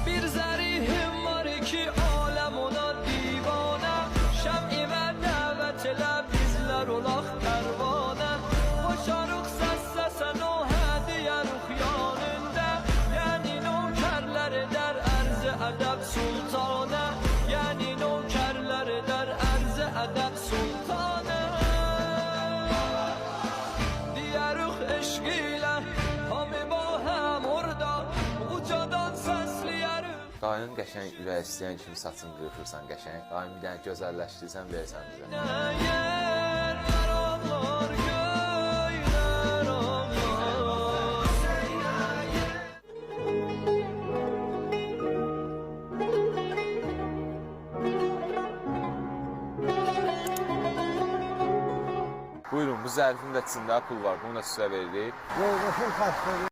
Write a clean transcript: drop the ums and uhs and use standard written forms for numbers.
Bir zərihim var ki aləm ona divanə, şəm'i və dəvət elə bizlər olaq pərvanə. Başarıq səsləsən o hədiyə ruh yanında, yəni nökərlər edər ərz-i ədəb sultanə, yəni nökərlər edər ərz-i ədəb sultanə. Diyərük eşq ilə hamı ba həm orada, ucadan səsləyərük. Dayının qəşəng ürək istəyən kimi saçını qırxırsan qəşəng. Dayını bir dənə gözəlləşdirsən versən bizə. Yerlər ağlar, göylər ağlar. Buyurun, bu zərfin də içində pul var. Bunu da sizə veririk. Yoldaşım xəstədir.